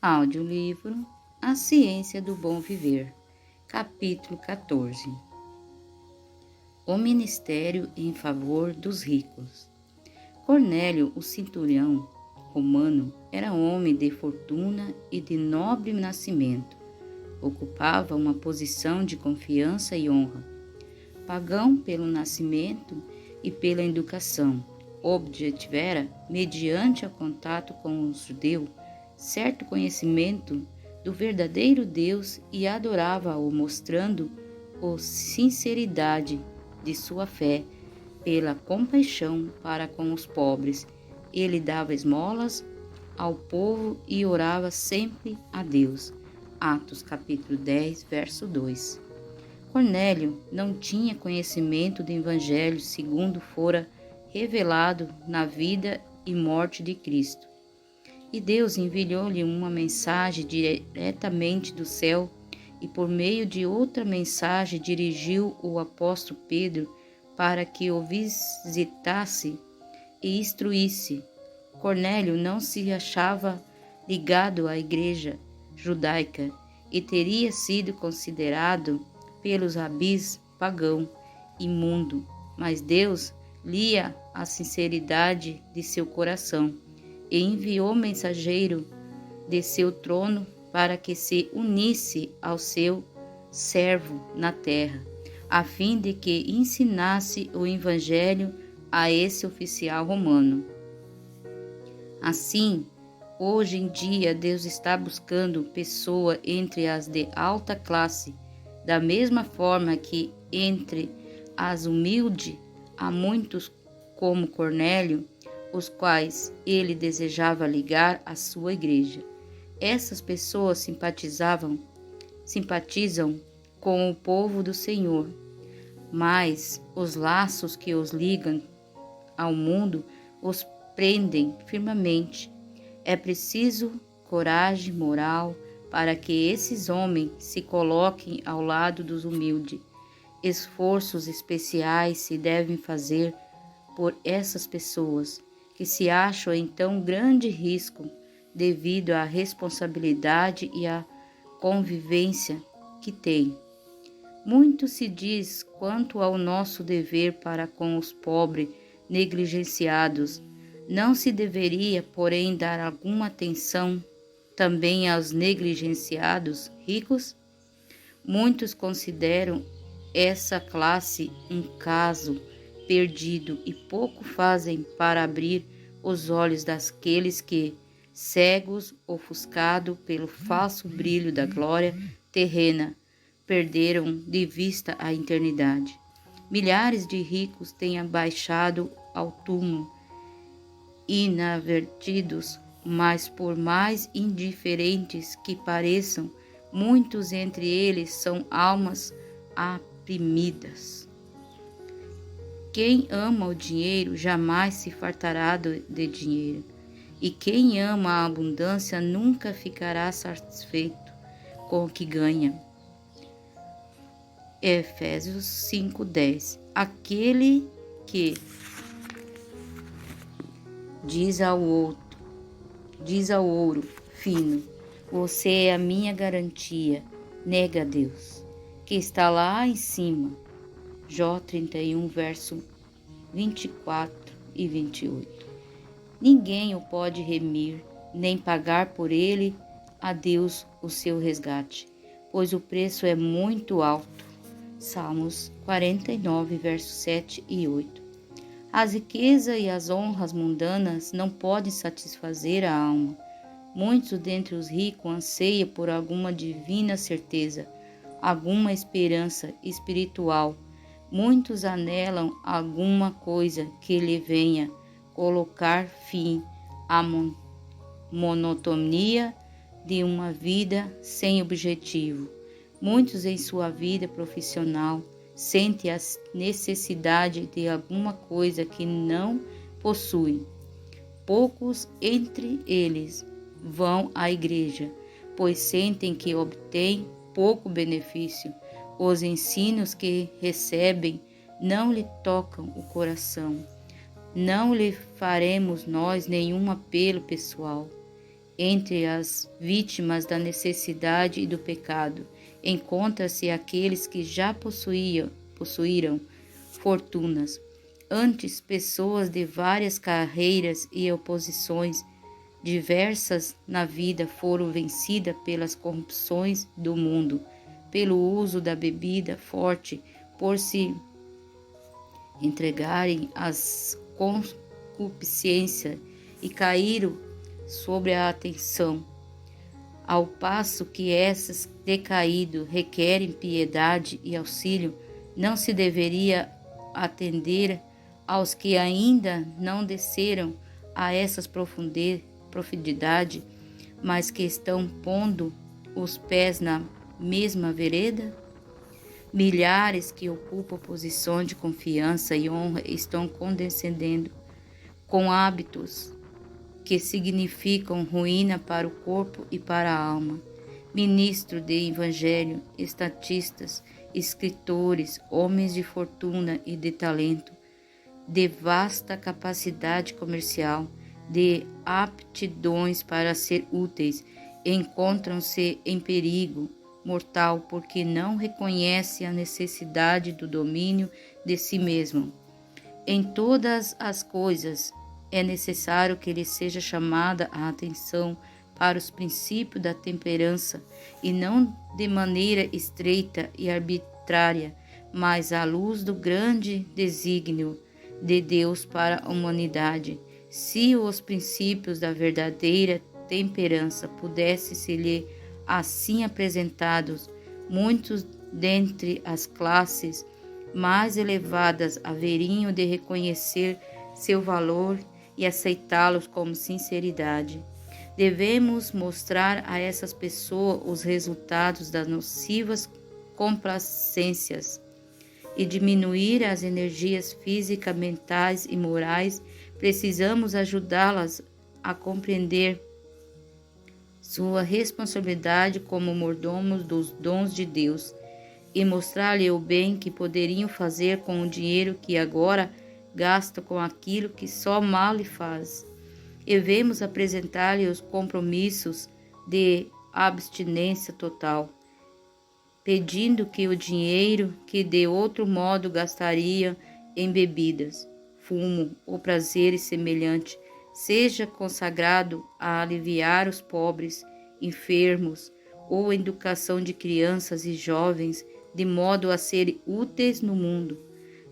Audiolivro A Ciência do Bom Viver, capítulo 14. O Ministério em Favor dos Ricos. Cornélio, o centurião romano, era homem de fortuna e de nobre nascimento. Ocupava uma posição de confiança e honra. Pagão pelo nascimento e pela educação, obtivera, mediante o contato com o judeu, certo conhecimento do verdadeiro Deus e adorava-o, mostrando a sinceridade de sua fé pela compaixão para com os pobres. Ele dava esmolas ao povo e orava sempre a Deus. Atos capítulo 10, verso 2. Cornélio não tinha conhecimento do Evangelho segundo fora revelado na vida e morte de Cristo. E Deus enviou-lhe uma mensagem diretamente do céu e por meio de outra mensagem dirigiu o apóstolo Pedro para que o visitasse e instruísse. Cornélio não se achava ligado à igreja judaica e teria sido considerado pelos rabis pagão, imundo, mas Deus lia a sinceridade de seu coração e enviou mensageiro de seu trono para que se unisse ao seu servo na terra, a fim de que ensinasse o evangelho a esse oficial romano. Assim, hoje em dia, Deus está buscando pessoa entre as de alta classe, da mesma forma que entre as humildes há muitos como Cornélio, os quais ele desejava ligar à sua igreja. Essas pessoas simpatizam com o povo do Senhor, mas os laços que os ligam ao mundo os prendem firmemente. É preciso coragem moral para que esses homens se coloquem ao lado dos humildes. Esforços especiais se devem fazer por essas pessoas, que se acham em tão grande risco devido à responsabilidade e à convivência que têm. Muito se diz quanto ao nosso dever para com os pobres negligenciados. Não se deveria, porém, dar alguma atenção também aos negligenciados ricos? Muitos consideram essa classe um caso perdido e pouco fazem para abrir os olhos daqueles que, cegos, ofuscados pelo falso brilho da glória terrena, perderam de vista a eternidade. Milhares de ricos têm abaixado ao túmulo, inadvertidos, mas por mais indiferentes que pareçam, muitos entre eles são almas oprimidas. Quem ama o dinheiro jamais se fartará de dinheiro, e quem ama a abundância nunca ficará satisfeito com o que ganha. Efésios 5:10. Aquele que diz ao ouro fino, você é a minha garantia, nega a Deus, que está lá em cima. Jó 31, verso 24 e 28. Ninguém o pode remir, nem pagar por ele a Deus o seu resgate, pois o preço é muito alto. Salmos 49, versos 7 e 8. As riquezas e as honras mundanas não podem satisfazer a alma. Muitos dentre os ricos anseiam por alguma divina certeza, alguma esperança espiritual. Muitos anelam alguma coisa que lhe venha colocar fim à monotonia de uma vida sem objetivo. Muitos em sua vida profissional sentem a necessidade de alguma coisa que não possuem. Poucos entre eles vão à igreja, pois sentem que obtêm pouco benefício. Os ensinos que recebem não lhe tocam o coração. Não lhe faremos nós nenhum apelo pessoal. Entre as vítimas da necessidade e do pecado, encontra-se aqueles que já possuíram fortunas. Antes, pessoas de várias carreiras e oposições diversas na vida foram vencidas pelas corrupções do mundo, pelo uso da bebida forte, por se entregarem às concupiscências e caíram sobre a atenção, ao passo que essas decaídos requerem piedade e auxílio. Não se deveria atender aos que ainda não desceram a essas profundidades, mas que estão pondo os pés na mesma vereda? Milhares que ocupam posições de confiança e honra estão condescendendo com hábitos que significam ruína para o corpo e para a alma. Ministros de evangelho, estatistas, escritores, homens de fortuna e de talento, de vasta capacidade comercial, de aptidões para ser úteis, encontram-se em perigo mortal porque não reconhecem a necessidade do domínio de si mesmo. Em todas as coisas, é necessário que lhe seja chamada a atenção para os princípios da temperança, e não de maneira estreita e arbitrária, mas à luz do grande desígnio de Deus para a humanidade. Se os princípios da verdadeira temperança pudessem ser-lhe assim apresentados, muitos dentre as classes mais elevadas haveriam de reconhecer seu valor e aceitá-los com sinceridade. Devemos mostrar a essas pessoas os resultados das nocivas complacências e diminuir as energias físicas, mentais e morais. Precisamos ajudá-las a compreender sua responsabilidade como mordomos dos dons de Deus e mostrar-lhe o bem que poderiam fazer com o dinheiro que agora gasta com aquilo que só mal lhe faz. Devemos apresentar-lhe os compromissos de abstinência total, pedindo que o dinheiro que de outro modo gastaria em bebidas, fumo ou prazeres semelhantes seja consagrado a aliviar os pobres, enfermos ou a educação de crianças e jovens, de modo a serem úteis no mundo.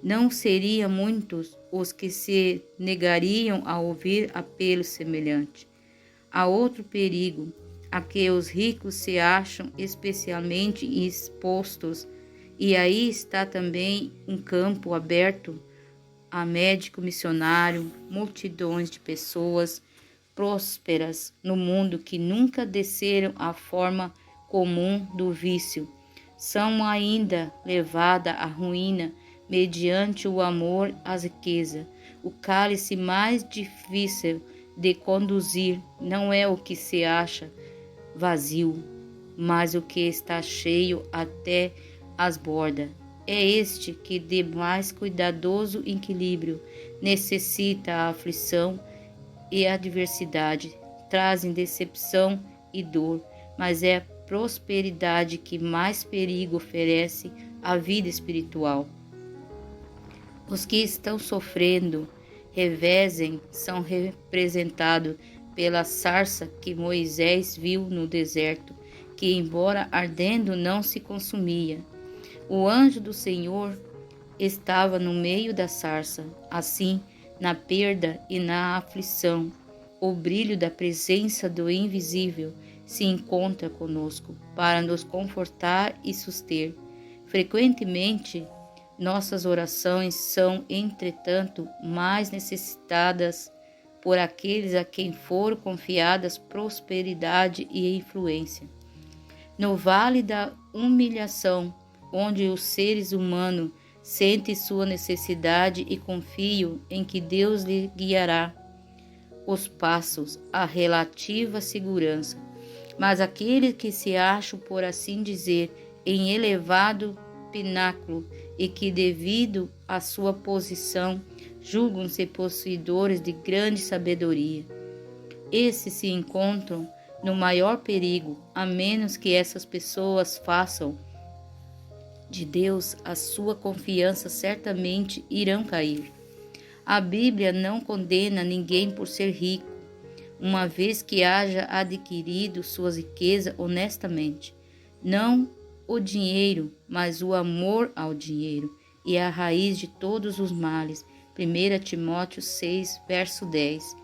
Não seriam muitos os que se negariam a ouvir apelos semelhantes. Há outro perigo, a que os ricos se acham especialmente expostos, e aí está também um campo aberto a médico missionário, multidões de pessoas prósperas no mundo que nunca desceram à forma comum do vício, são ainda levadas à ruína mediante o amor às riquezas. O cálice mais difícil de conduzir não é o que se acha vazio, mas o que está cheio até as bordas. É este que, de mais cuidadoso equilíbrio, necessita a aflição e a adversidade, trazem decepção e dor, mas é a prosperidade que mais perigo oferece à vida espiritual. Os que estão sofrendo revezem são representados pela sarça que Moisés viu no deserto, que, embora ardendo, não se consumia. O anjo do Senhor estava no meio da sarça. Assim, na perda e na aflição, o brilho da presença do invisível se encontra conosco para nos confortar e suster. Frequentemente, nossas orações são, entretanto, mais necessitadas por aqueles a quem foram confiadas prosperidade e influência. No vale da humilhação, onde os seres humanos sentem sua necessidade e confiam em que Deus lhe guiará os passos, a relativa segurança. Mas aqueles que se acham, por assim dizer, em elevado pináculo e que, devido à sua posição, julgam-se possuidores de grande sabedoria, esses se encontram no maior perigo, a menos que essas pessoas façam de Deus a sua confiança, certamente irão cair. A Bíblia não condena ninguém por ser rico, uma vez que haja adquirido sua riqueza honestamente. Não o dinheiro, mas o amor ao dinheiro, e a raiz de todos os males. 1 Timóteo 6, verso 10.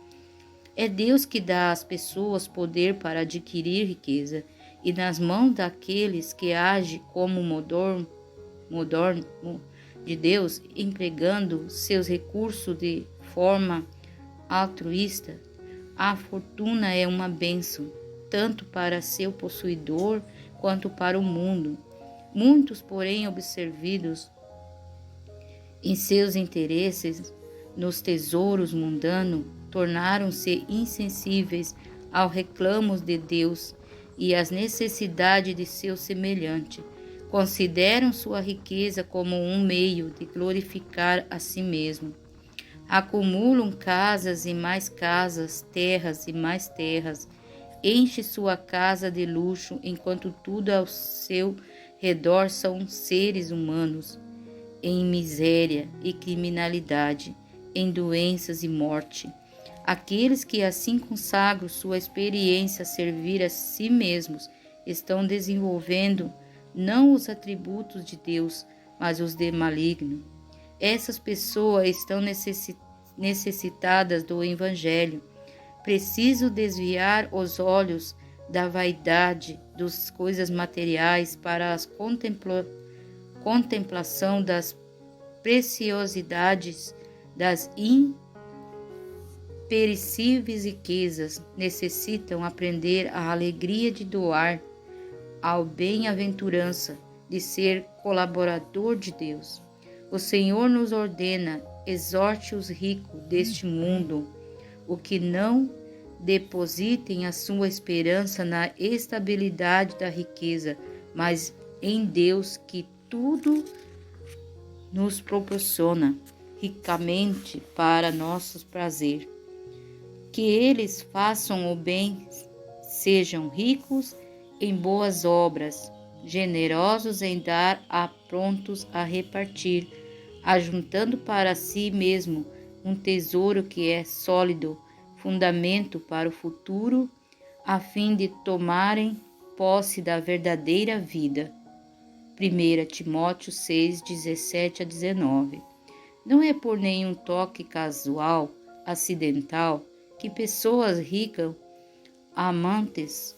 É Deus que dá às pessoas poder para adquirir riqueza, e nas mãos daqueles que agem como mordomo de Deus, empregando seus recursos de forma altruísta, a fortuna é uma bênção, tanto para seu possuidor quanto para o mundo. Muitos, porém, observados em seus interesses nos tesouros mundanos, tornaram-se insensíveis aos reclamos de Deus e às necessidades de seu semelhante. Consideram sua riqueza como um meio de glorificar a si mesmo. Acumulam casas e mais casas, terras e mais terras. Enche sua casa de luxo, enquanto tudo ao seu redor são seres humanos, em miséria e criminalidade, em doenças e morte. Aqueles que assim consagram sua experiência a servir a si mesmos estão desenvolvendo não os atributos de Deus, mas os de maligno. Essas pessoas estão necessitadas do Evangelho. Preciso desviar os olhos da vaidade das coisas materiais para a contemplação das preciosidades das imperecíveis riquezas. Necessitam aprender a alegria de doar, ao bem-aventurança de ser colaborador de Deus. O Senhor nos ordena: exorte os ricos deste mundo, o que não depositem a sua esperança na estabilidade da riqueza, mas em Deus, que tudo nos proporciona ricamente para nosso prazer. Que eles façam o bem, sejam ricos em boas obras, generosos em dar e prontos a repartir, ajuntando para si mesmo um tesouro que é sólido, fundamento para o futuro, a fim de tomarem posse da verdadeira vida. 1 Timóteo 6, 17 a 19. Não é por nenhum toque casual, acidental, que pessoas ricas, amantes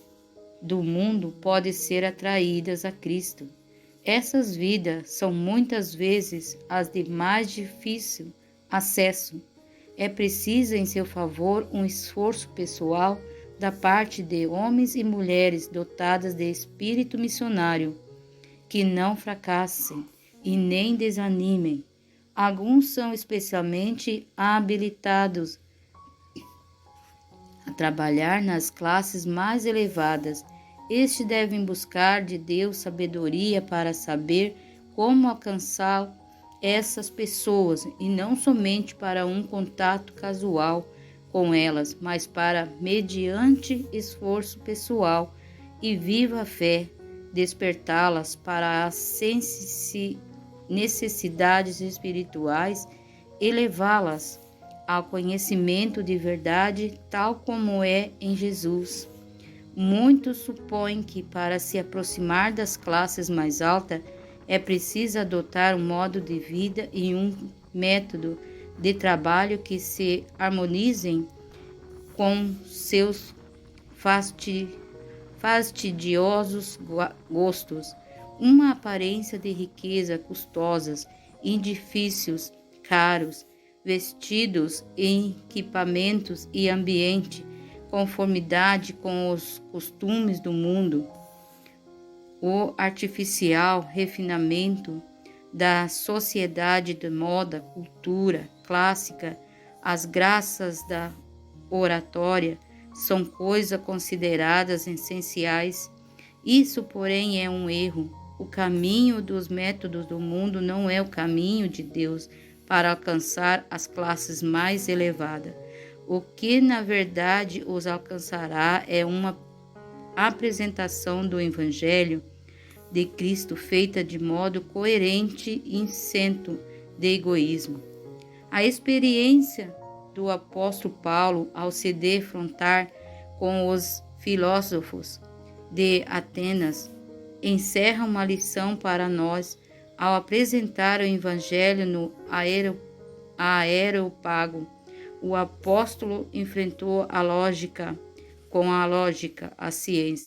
do mundo, podem ser atraídas a Cristo. Essas vidas são muitas vezes as de mais difícil acesso. É preciso em seu favor um esforço pessoal da parte de homens e mulheres dotadas de espírito missionário, que não fracassem e nem desanimem. Alguns são especialmente habilitados a trabalhar nas classes mais elevadas. Estes devem buscar de Deus sabedoria para saber como alcançar essas pessoas, e não somente para um contato casual com elas, mas para, mediante esforço pessoal e viva fé, despertá-las para as necessidades espirituais e levá-las ao conhecimento de verdade, tal como é em Jesus. Muitos supõem que para se aproximar das classes mais altas é preciso adotar um modo de vida e um método de trabalho que se harmonizem com seus fastidiosos gostos. Uma aparência de riqueza custosas, edifícios caros, vestidos, equipamentos e ambiente, conformidade com os costumes do mundo, o artificial refinamento da sociedade de moda, cultura clássica, as graças da oratória, são coisas consideradas essenciais. Isso, porém, é um erro. O caminho dos métodos do mundo não é o caminho de Deus para alcançar as classes mais elevadas. O que, na verdade, os alcançará é uma apresentação do Evangelho de Cristo feita de modo coerente e isento de egoísmo. A experiência do apóstolo Paulo ao se defrontar com os filósofos de Atenas encerra uma lição para nós ao apresentar o Evangelho no Areópago. O apóstolo enfrentou a lógica com a lógica, a ciência.